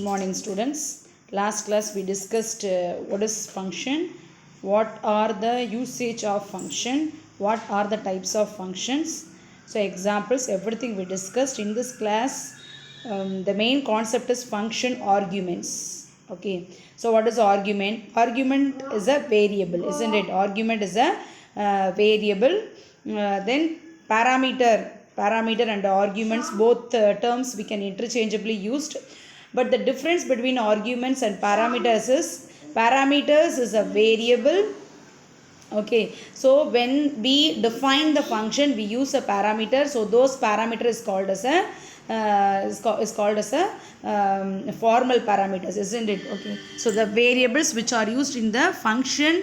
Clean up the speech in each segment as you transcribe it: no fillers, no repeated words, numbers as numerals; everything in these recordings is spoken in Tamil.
Morning students. Last class we discussed what is function, what are the usage of function, what are the types of functions. So examples, everything we discussed in this class. The main concept is function arguments. Okay, so what is argument? Argument is a variable, isn't it? Argument is a variable. Then parameter and arguments, both terms we can interchangeably used. But the difference between arguments and parameters is a variable. Okay, so when we define the function, we use a parameter. So those parameter is called as a formal parameters, isn't it? Okay, so the variables which are used in the function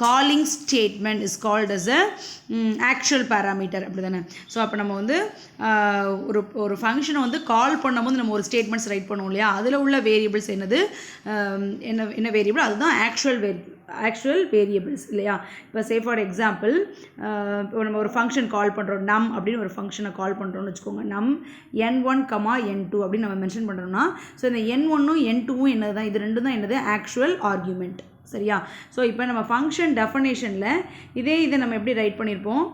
calling statement is called as a actual parameter. அப்படிதானே? ஸோ அப்போ நம்ம வந்து ஒரு ஃபங்க்ஷனை வந்து கால் பண்ணும்போது நம்ம ஒரு ஸ்டேட்மெண்ட்ஸ் ரைட் பண்ணுவோம் இல்லையா, அதில் உள்ள வேரியபிள்ஸ் என்னது, என்ன வேரியபிள், அதுதான் ஆக்சுவல் வேரியபிள்ஸ் இல்லையா. இப்போ சே ஃபார் எக்ஸாம்பிள், இப்போ நம்ம ஒரு ஃபங்க்ஷன் கால் பண்ணுறோம், நம் அப்படின்னு ஒரு ஃபங்க்ஷனை கால் பண்ணுறோம்னு வச்சுக்கோங்க. நம் n1, n2 அப்படின்னு நம்ம மென்ஷன் பண்ணுறோம்னா, ஸோ இந்த n1ம் n2வும் என்னது தான், இது ரெண்டும் தான் என்னது, ஆக்சுவல் ஆர்கியூமெண்ட். சரியா? ஸோ இப்போ நம்ம ஃபங்க்ஷன் டெஃபனேஷனில் இதை நம்ம எப்படி ரைட் பண்ணியிருப்போம்,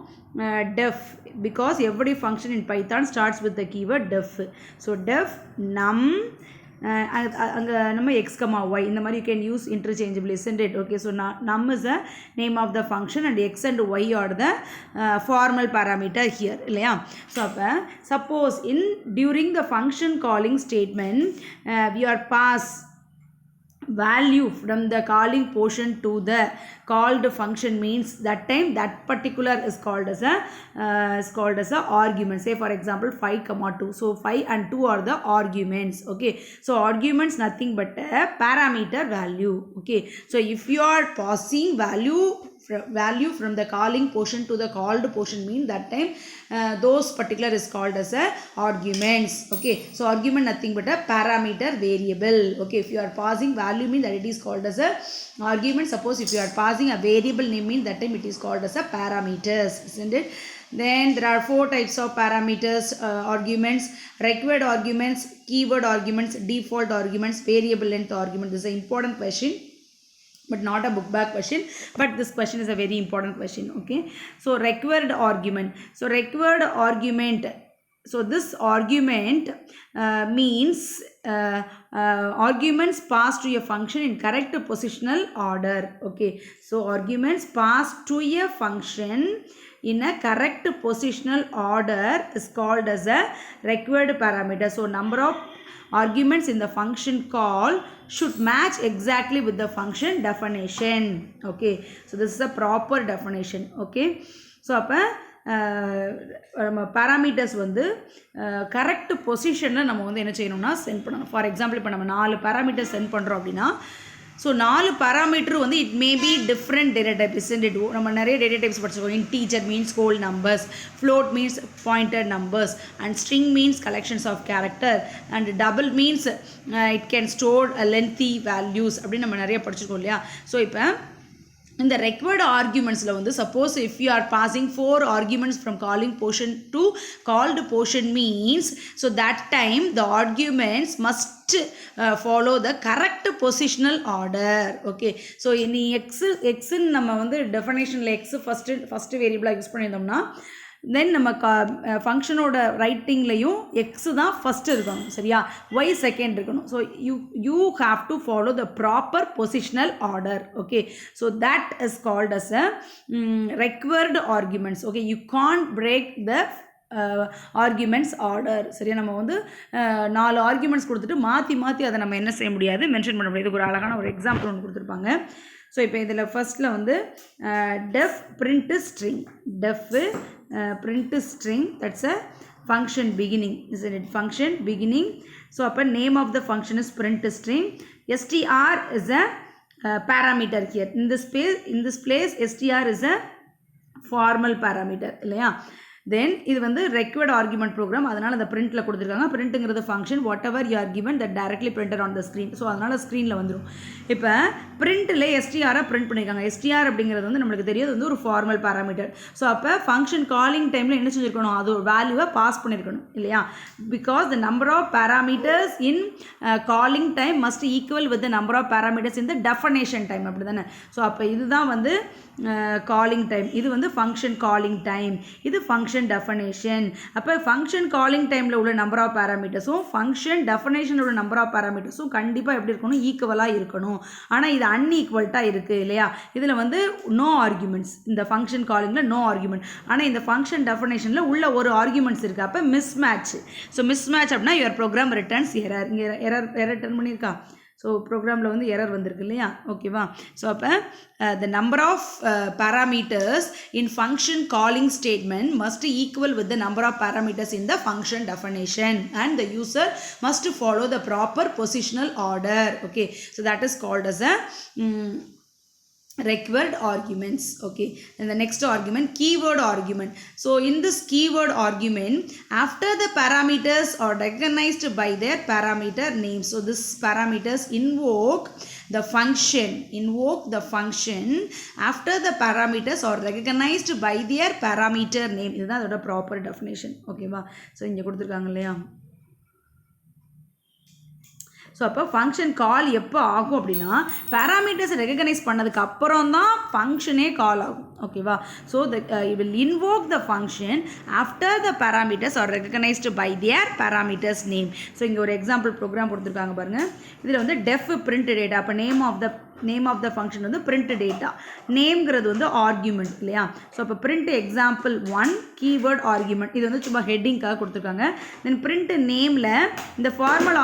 def, because every function in Python starts with the keyword def. So def num, அங்கே நம்ம x, y இந்த மாதிரி you can use interchangeably, isn't it? Okay, so num is the name of the function and x and y are the formal parameter here இல்லையா. ஸோ அப்போ suppose during the function calling statement we are pass value from the calling portion to the called function, means that time that particular is called as a argument. Say for example 5, 2. So 5 and 2 are the arguments. Okay, so arguments nothing but a parameter value. Okay, so if you are passing value from the calling portion to the called portion, mean that time those particular is called as a arguments. Okay, so argument nothing but a parameter variable. Okay, if you are passing value, mean that it is called as a argument. Suppose if you are passing a variable name, mean that time it is called as a parameters, isn't it? Then there are 4 types of parameters, arguments: required arguments, keyword arguments, default arguments, variable length argument. This is an important question, but not a book back question, but this question is a very important question. Okay, so required argument. So required argument, so this argument means arguments passed to a function in correct positional order. Okay, so arguments passed to a function in a correct positional order is called as a required parameter. So number of arguments in the function call should match exactly with the function definition. Okay, so this is a proper definition. Okay, so அப்போ நம்ம பேராமீட்டர்ஸ் வந்து கரெக்ட் பொசிஷனில் நம்ம வந்து என்ன செய்யணும்னா சென்ட் பண்ணணும். ஃபார் எக்ஸாம்பிள் இப்போ நம்ம 4 பேராமீட்டர் சென்ட் பண்ணுறோம் அப்படின்னா, ஸோ 4 பேராமீட்டர் வந்து it may be different data type, isn't it? நம்ம நிறைய டேட்டா டைப்ஸ் படிச்சிருக்கோம். Integer means whole numbers, float means pointed numbers, and string means collections of character, and double means it can store lengthy values அப்படின்னு நம்ம நிறைய படிச்சிருக்கோம் இல்லையா. ஸோ இப்போ இந்த required argumentsல வந்து suppose if you are passing 4 arguments from calling portion to called portion, means so that time the arguments must follow the correct positional order. Okay, so இனி x நம்ம வந்து definitionல x first variable யூஸ் பண்ணியிருந்தோம்னா, தென் நம்ம ஃபங்க்ஷனோட ரைட்டிங்லையும் எக்ஸு தான் ஃபஸ்ட்டு இருக்கணும், சரியா, ஒய் செகண்ட் இருக்கணும். So you have to follow the proper positional order. Okay, so that is called as a required arguments. Okay, you can't break the arguments order. சரியா, நம்ம வந்து 4 ஆர்குமெண்ட்ஸ் கொடுத்துட்டு மாற்றி அதை நம்ம என்ன செய்ய முடியாது, மென்ஷன் பண்ண முடியாது. ஒரு அழகான ஒரு எக்ஸாம்பிள் ஒன்று கொடுத்துருப்பாங்க. ஸோ இப்போ இதில் ஃபஸ்ட்டில் வந்து def print string, def print string, that's a function beginning, isn't it? Function beginning. So upper name of the function is print string. str is a parameter here. In this place str is a formal parameter இல்லையா. தென் இது வந்து ரெக்வயர்ட் ஆர்குமெண்ட் ப்ரோக்ராம், அதனால் அந்த பிரிண்ட்டில் கொடுத்துருக்காங்க. பிரிண்ட்டுங்கிறது function whatever you are given that directly printed on the screen. So அதனால் ஸ்க்ரீனில் வந்துடும். இப்போ பிரிண்ட்டில் எஸ்டிஆரை பிரிண்ட் பண்ணியிருக்காங்க. எஸ்டிஆர் அப்படிங்கிறது வந்து நம்மளுக்கு தெரியாது வந்து ஒரு ஃபார்மல் பேராமீட்டர். ஸோ அப்போ ஃபங்க்ஷன் காலிங் டைமில் என்ன செஞ்சுருக்கணும், அது ஒரு வேல்யூவை பாஸ் பண்ணியிருக்கணும் இல்லையா? Because the number of parameters in calling time must equal with the number of parameters in the definition time, அப்படி தானே? ஸோ அப்போ இதுதான் வந்து காலிங் டைம், இது வந்து ஃபங்க்ஷன் காலிங் டைம், இது ஃபங்க்ஷன் டெஃபனேஷன். அப்போ ஃபங்க்ஷன் காலிங் டைமில் உள்ள நம்பர் ஆஃப் பேராமீட்டர்ஸும் ஃபங்க்ஷன் டெஃபனேஷனோட நம்பர் ஆஃப் பேராமீட்டர்ஸும் கண்டிப்பாக எப்படி இருக்கணும், ஈக்குவலாக இருக்கணும். ஆனால் இது அன்ஈக்குவல்ட்டாக இருக்குது இல்லையா? இதில் வந்து நோ ஆர்குமெண்ட்ஸ், இந்த ஃபங்க்ஷன் காலிங்கில் நோ ஆர்குமெண்ட். ஆனால் இந்த ஃபங்க்ஷன் டெஃபனேஷனில் உள்ள ஒரு ஆர்குமெண்ட்ஸ் இருக்குது. அப்போ miss match. So miss match அப்படின்னா யுவர் ப்ரோக்ராம் ரிட்டர்ன்ஸ் எரர். இங்கே எரர் ரிட்டர்ன் பண்ணியிருக்கா? ஸோ ப்ரோக்ராமில் வந்து எரர் வந்திருக்கு இல்லையா? ஓகேவா? ஸோ அப்போ the number of parameters in function calling statement must equal with the number of parameters in the function definition, and the user must follow the proper positional order. Okay, so that is called as a required arguments. Okay, and the next argument, keyword argument. So in this keyword argument, after the parameters are recognized by their parameter name, so this parameters invoke the function after the parameters are recognized by their parameter name. இதுதான் அதோட proper definition. ஓகேவா? ஸோ இங்கே கொடுத்துருக்காங்க இல்லையா? ஸோ அப்போ ஃபங்க்ஷன் கால் எப்போ ஆகும் அப்படின்னா பேராமீட்டர்ஸை ரெகக்னைஸ் பண்ணதுக்கு அப்புறம் தான் ஃபங்க்ஷனே கால் ஆகும். ஓகேவா? So you will invoke the function after the parameters are recognised by their parameters name. So இங்கே ஒரு எக்ஸாம்பிள் ப்ரோக்ராம் கொடுத்துருக்காங்க பாருங்கள். இதில் வந்து டெஃப் பிரிண்ட் டேட்டா. அப்போ நேம் ஆஃப் த ஃபங்க்ஷன் வந்து பிரிண்ட் டேட்டா. நேம்ங்கிறது வந்து ஆர்குமெண்ட் இல்லையா? ஸோ அப்போ பிரிண்ட் எக்ஸாம்பிள் 1 கீவேர்ட் ஆர்குமெண்ட். இது வந்து சும்மா ஹெட்டிங்காக கொடுத்துருக்காங்க. தென் பிரிண்ட் நேமில் இந்த ஃபார்மல்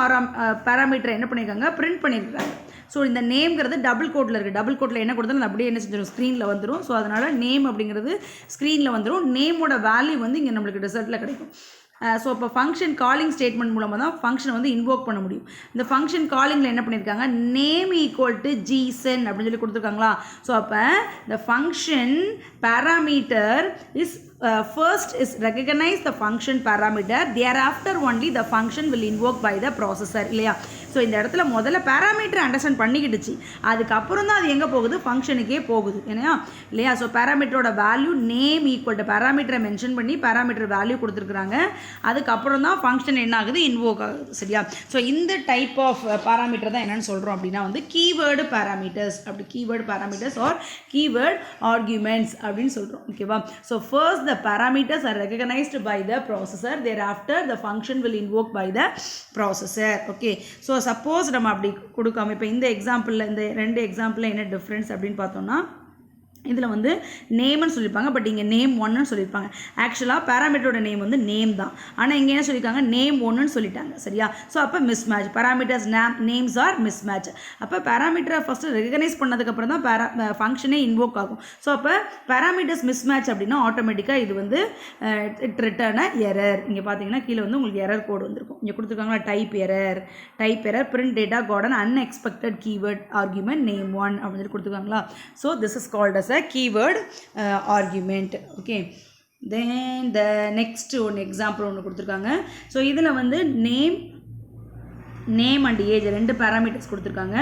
பேராமீட்டரை என்ன பண்ணியிருக்காங்க, பிரிண்ட் பண்ணியிருக்காங்க. ஸோ இந்த நேம்ங்கிறது டபுள் கோட்டில் இருக்குது. டபுள் கோட்டில் என்ன கொடுத்தாலும் அப்படியே என்ன செஞ்சிடும், ஸ்க்ரீனில் வந்துடும். ஸோ அதனால் நேம் அப்படிங்கிறது ஸ்க்ரீனில் வந்துடும். நேமோட வேல்யூ வந்து இங்கே நம்மளுக்கு ரிசல்ட்டில் கிடைக்கும். ஸோ இப்போ ஃபங்க்ஷன் காலிங் ஸ்டேட்மெண்ட் மூலமாக தான் ஃபங்க்ஷனை வந்து இன்வோக் பண்ண முடியும். இந்த ஃபங்க்ஷன் காலிங்கில் என்ன பண்ணியிருக்காங்க, நேம் ஈக்குவல் டு ஜிசென் அப்படின்னு சொல்லி கொடுத்துருக்காங்களா? ஸோ அப்போ இந்த function parameter is first is recognize the function parameter, thereafter only the function will invoke by the processor இல்லையா? ஸோ இந்த இடத்துல முதல்ல பேராமீட்டர் அண்டர்ஸ்டாண்ட் பண்ணிக்கிடுச்சு, அதுக்கப்புறம் தான் அது எங்கே போகுது, ஃபங்க்ஷனுக்கே போகுது இல்லையா? ஸோ பேராமீட்டரோட வேல்யூ நேம் ஈக்குவல் டு பேராமீட்டரை மென்ஷன் பண்ணி பேராமீட்டர் வேல்யூ கொடுத்துருக்குறாங்க. அதுக்கப்புறம் தான் ஃபங்க்ஷன் என்ன ஆகுது, இன்வோக் ஆகுது. சரியா? ஸோ இந்த டைப் ஆஃப் பேராமீட்டர் தான் என்னென்னு சொல்கிறோம் அப்படின்னா வந்து கீவேர்டு பேராமீட்டர்ஸ். அப்படி keyword parameters or keyword arguments அப்படின்னு சொல்கிறோம். ஓகேவா? So first the parameters are recognized by the processor, thereafter the function will invoke by the processor. Okay, so suppose நம்ம அப்படி கொடுக்காம இப்போ இந்த எக்ஸாம்பிளில் இந்த ரெண்டு எக்ஸாம்பிளில் என்ன டிஃப்ரென்ஸ் அப்படின்னு பார்த்தோம்னா, இதில் வந்து நேம்னு சொல்லியிருப்பாங்க, பட் இங்கே நேம் ஒன்னு சொல்லியிருப்பாங்க. ஆக்சுவலாக பேராமீட்டரோட நேம் வந்து நேம் தான், ஆனால் இங்கே என்ன சொல்லியிருக்காங்க, நேம் ஒன்றுன்னு சொல்லிட்டாங்க. சரியா? ஸோ அப்போ miss match, parameters names R miss match. அப்போ பேராமீட்டரை ஃபஸ்ட்டு ரெகனைஸ் பண்ணதுக்கப்புறம் தான் ஃபங்க்ஷனே இன்வோக் ஆகும். ஸோ அப்போ பேராமீட்டர்ஸ் மிஸ் மேட்ச் அப்படின்னா ஆட்டோமேட்டிக்காக இது வந்து இட் ரிட்டர்ன் எரர். இங்கே பார்த்தீங்கன்னா கீழே வந்து உங்களுக்கு எரர் கோடு வந்திருக்கும். இங்கே கொடுத்துருக்காங்களா, type error print data got an unexpected keyword argument name 1 அப்படின்னு சொல்லி கொடுத்துருக்காங்களா? So this is called as a keyword argument. Okay, then the next one example ஒன்று கொடுத்துருக்காங்க. ஸோ இதில் வந்து நேம் அண்ட் ஏஜ் ரெண்டு பேராமீட்டர்ஸ் கொடுத்துருக்காங்க.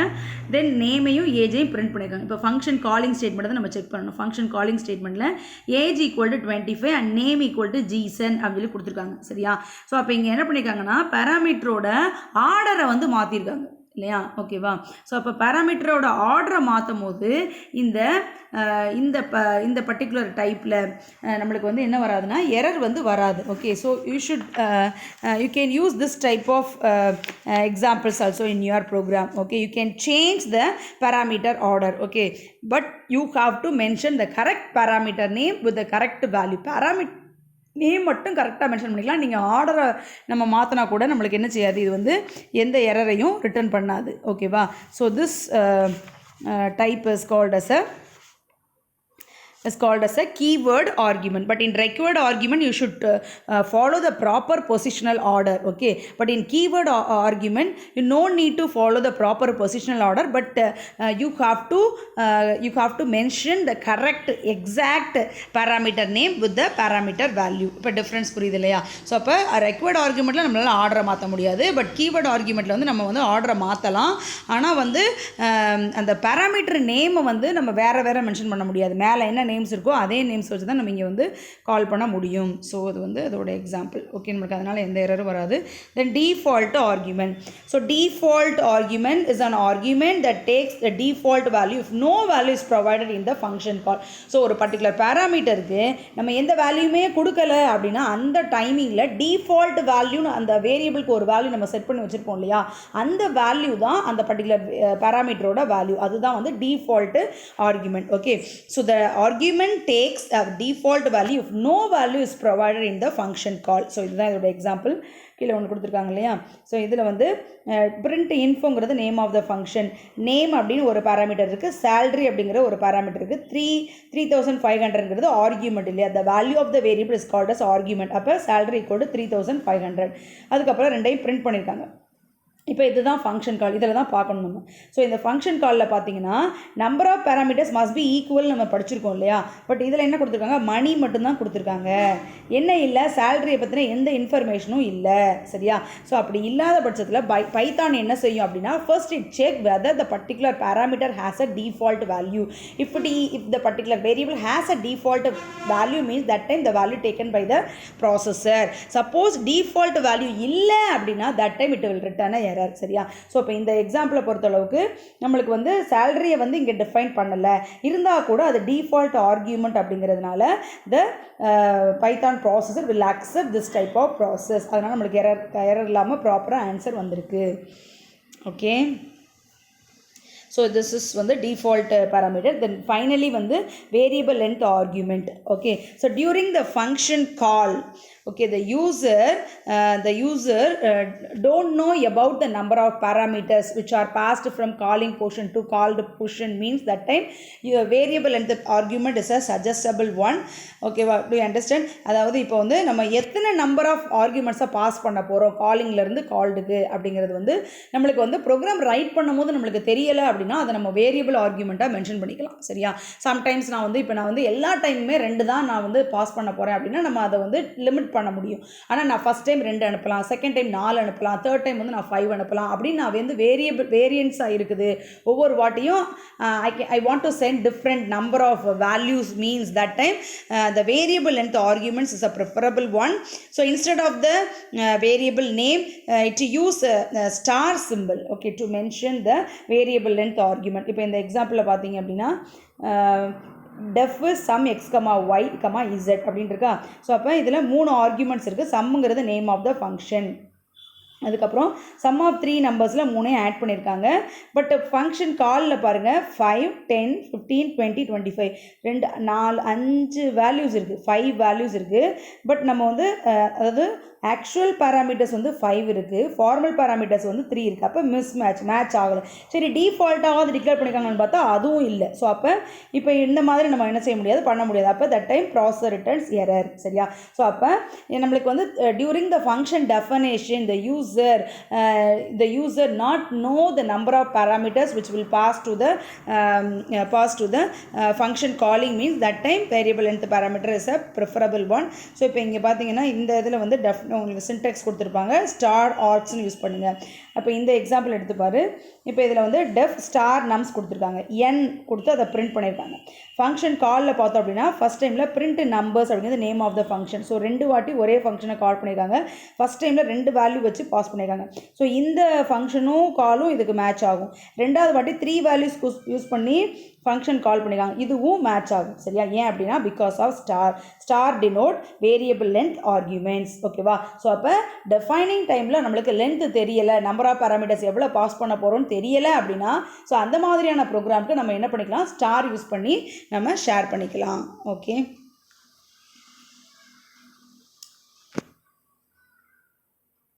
தென் நேமையும் ஏஜையும் பிரிண்ட் பண்ணியிருக்காங்க. இப்போ ஃபங்க்ஷன் காலிங் ஸ்டேட்மெண்ட் தான் நம்ம செக் பண்ணணும். ஃபங்க்ஷன் காலிங் ஸ்டேட்மெண்ட்டில் age equal to 25 and name equal to Jason அப்படின்னு சொல்லி கொடுத்துருக்காங்க. சரியா? ஸோ அப்போ இங்கே என்ன பண்ணியிருக்காங்கன்னா பேராமீட்டரோட ஆர்டரை வந்து மாற்றிருக்காங்க இல்லையா? ஓகேவா? ஸோ அப்போ பேராமீட்டரோட ஆர்டரை மாற்றும் போது இந்த பர்டிகுலர் டைப்பில் நம்மளுக்கு வந்து என்ன வராதுன்னா எரர் வந்து வராது. Okay, so you can use this type of examples also in your program. Okay, you can change the parameter order. Okay, but you have to mention the correct parameter name with the correct value. Parameter name மட்டும் கரெக்டாக மென்ஷன் பண்ணிக்கலாம். நீங்கள் ஆர்டரை நம்ம மாற்றினா கூட நம்மளுக்கு என்ன செய்யாது, இது வந்து எந்த எரரையும் ரிட்டர்ன் பண்ணாது. ஓகேவா? So this type is called as a is called as a keyword argument. But in required argument, you should follow the proper positional order. Okay. But in keyword argument, you no need to follow the proper positional order, but you have to mention the correct exact parameter name with the parameter value. இப்போ டிஃப்ரென்ஸ் புரியுது இல்லையா? ஸோ அப்போ ரெக்வயர்ட் ஆர்குமெண்ட்டில் நம்மளால் ஆர்டரை மாற்ற முடியாது, பட் கீவேர்ட் ஆர்குமெண்ட்டில் வந்து நம்ம வந்து ஆர்டரை மாற்றலாம். ஆனால் வந்து அந்த பேராமீட்டர் நேமை வந்து நம்ம வேறு மென்ஷன் பண்ண முடியாது. மேலே என்ன நேம்ஸ் இருக்கோ அதே நேம்ஸ் வச்சு தான் நம்ம இங்கே வந்து கால் பண்ண முடியும். ஸோ அது வந்து அதோட எக்ஸாம்பிள். ஓகே, நம்மளுக்கு அதனால் எந்த எரரும் வராது. Then default argument. So default argument is an argument that takes the default value if no value is provided in the function call. So ஒரு பர்டிகுலர் பேராமீட்டருக்கு நம்ம எந்த வேல்யூமே கொடுக்கல அப்படின்னா அந்த டைமிங்கில் டிஃபால்ட் வேல்யூன்னு அந்த வேரியபிளுக்கு ஒரு வேல்யூ நம்ம செட் பண்ணி வச்சுருப்போம் இல்லையா, அந்த வேல்யூ தான் அந்த பர்டிகுலர் பேராமீட்டரோட வேல்யூ. அதுதான் வந்து default argument. Okay, so the argument takes a default value if no value is provided in the function call. So இதுதான் இதோட எக்ஸாம்பிள். கீழே ஒன்று கொடுத்துருக்காங்க இல்லையா? ஸோ இதில் வந்து பிரிண்ட் இன்ஃபோங்கிறது name of the function. Name அப்படின்னு ஒரு பேராமீட்டர் இருக்குது, சேலரி அப்படிங்கிற ஒரு பேராமீட்டர் இருக்குது, 3500ங்கிறது ஆர்குமெண்ட் இல்லையா? The value of the variable is called as argument. அப்போ சேலரி ஈக்குவல் 3500. அதுக்கப்புறம் ரெண்டையும் பிரிண்ட் பண்ணியிருக்காங்க. இப்போ இதுதான் ஃபங்க்ஷன் கால், இதில் தான் பார்க்கணும் நம்ம. ஸோ இந்த ஃபங்க்ஷன் காலில் பார்த்தீங்கன்னா number of parameters must be equal நம்ம படிச்சிருக்கோம் இல்லையா? பட் இதில் என்ன கொடுத்துருக்காங்க? மணி மட்டும்தான் கொடுத்துருக்காங்க, என்ன இல்லை, சேலரியை பற்றின எந்த இன்ஃபர்மேஷனும் இல்லை. சரியா? ஸோ அப்படி இல்லாத பட்சத்தில் பைத்தான் என்ன செய்யும் அப்படின்னா, first it check whether the particular parameter has a default value. If the particular variable has a default value means that time the value taken by the processor. Suppose default value இல்லை அப்படின்னா that time it will return error. சரியா? ஸோ இப்போ இந்த எக்ஸாம்பிளை பொறுத்தளவுக்கு நம்மளுக்கு வந்து சேலரியை வந்து இங்கே டிஃபைன் பண்ணலை, இருந்தால் கூட அது டிஃபால்ட் ஆர்கியூமெண்ட் அப்படிங்கிறதுனால the Python processor will accept this type of process. அதனால் நம்மளுக்கு எரர் இல்லாமல் ப்ராப்பராக ஆன்சர் வந்திருக்கு. ஓகே, ஸோ திஸ் இஸ் வந்து டிஃபால்ட் பேராமீட்டர். தென் ஃபைனலி வந்து variable length argument. Okay, so during the function call, okay, the user don't know about the number of parameters which are passed from calling portion to called portion means that time your variable length argument is a suggestible one. Okay, do you understand? அதாவது இப்போ வந்து நம்ம எத்தனை நம்பர் ஆஃப் ஆர்குமெண்ட்ஸை பாஸ் பண்ண போகிறோம் காலிங்லேருந்து கால்டுக்கு அப்படிங்கிறது வந்து நம்மளுக்கு வந்து ப்ரோக்ராம் ரைட் பண்ணும்போது நம்மளுக்கு தெரியலை அப்படின்னா அதை நம்ம வேரியபிள் ஆர்குமெண்ட்டாக மென்ஷன் பண்ணிக்கலாம். சரியா? சம்டைம்ஸ் நான் வந்து எல்லா டைமுமே 2 தான் நான் வந்து பாஸ் பண்ண போகிறேன் அப்படின்னா நம்ம அதை வந்து லிமிட் பண்ண முடியும். ஆனால் நான் ஃபஸ்ட் டைம் 2 அனுப்பலாம், செகண்ட் டைம் 4 அனுப்பலாம், தேர்ட் டைம் வந்து நான் 5 அனுப்பலாம் அப்படின்னு நான் வந்து வேரியன்ஸாக இருக்குது. ஒவ்வொரு வாட்டியும் I want to send different number of values means that time the variable length arguments is a preferable one. So instead of the variable name it use a star symbol, okay, to mention the variable length argument. இப்போ இந்த எக்ஸாம்பிளில் பார்த்தீங்க அப்படின்னா def sum x, y, z அப்படின்னு இருக்கா? ஸோ அப்போ இதில் 3 ஆர்குமெண்ட்ஸ் இருக்குது. சம்முங்கிறது நேம் ஆஃப் த ஃபங்க்ஷன். அதுக்கப்புறம் சம் ஆஃப் 3 நம்பர்ஸில் 3 ஆட் பண்ணியிருக்காங்க. பட் ஃபங்க்ஷன் காலில் பாருங்கள் 5, 10, 15, 20, 25 2 4 5 வேல்யூஸ் இருக்குது, 5 வேல்யூஸ் இருக்குது. பட் நம்ம வந்து அதாவது ஆக்சுவல் பேராமீட்டர்ஸ் வந்து 5 இருக்குது, ஃபார்மல் பேராமீட்டர்ஸ் வந்து 3 இருக்குது. அப்போ மேட்ச் ஆகலை. சரி, டிஃபால்ட்டாக அது டிக்ளேர் பண்ணியிருக்காங்கன்னு பார்த்தா அதுவும் இல்லை. ஸோ அப்போ இப்போ இந்த மாதிரி நம்ம என்ன செய்ய முடியாது, பண்ண முடியாது. அப்போ that time processor returns error. சரியா? ஸோ அப்போ நம்மளுக்கு வந்து during the function definition the user not know the number of parameters which will pass to the function calling means that time variable length parameter is a preferable one. So இப்போ இங்கே பார்த்தீங்கன்னா இந்த இதில் வந்து உங்களுக்கு சின்டெக்ஸ் கொடுத்துருப்பாங்க, ஸ்டார் ஆர்ட்ஸ்னு யூஸ் பண்ணுங்கள். அப்போ இந்த எக்ஸாம்பிள் எடுத்துப்பாரு. இப்போ இதில் வந்து டெஃப் ஸ்டார் நம்ஸ் கொடுத்துருக்காங்க, n கொடுத்து அதை பிரிண்ட் பண்ணியிருக்காங்க. ஃபங்க்ஷன் காலில் பார்த்தோம் அப்படின்னா ஃபஸ்ட் டைமில் பிரிண்ட் நம்பர்ஸ் அப்படிங்கிறது name of the function. So 2 வாட்டி ஒரே ஃபங்க்ஷனை கால் பண்ணியிருக்காங்க. ஃபஸ்ட் டைமில் 2 வேல்யூ வச்சு பாஸ் பண்ணியிருக்காங்க. ஸோ இந்த ஃபங்க்ஷனும் காலும் இதுக்கு மேட்ச் ஆகும். 2வது வாட்டி 3 வேல்யூஸ் யூஸ் பண்ணி ஃபங்க்ஷன் கால் பண்ணியிருக்காங்க, இதுவும் மேட்ச் ஆகும். சரியா? ஏன் அப்படின்னா because of star denote variable length arguments. ஓகேவா? ஸோ அப்போ டெஃபைனிங் டைமில் நம்மளுக்கு லென்த் தெரியலை, நம்பர் ஆஃப் பேராமீட்டர்ஸ் எவ்வளோ பாஸ் பண்ண போகிறோம்னு தெரியலை அப்படின்னா ஸோ அந்த மாதிரியான ப்ரோக்ராமுக்கு நம்ம என்ன பண்ணிக்கலாம், ஸ்டார் யூஸ் பண்ணி நம்ம ஷேர் பண்ணிக்கலாம். ஓகே.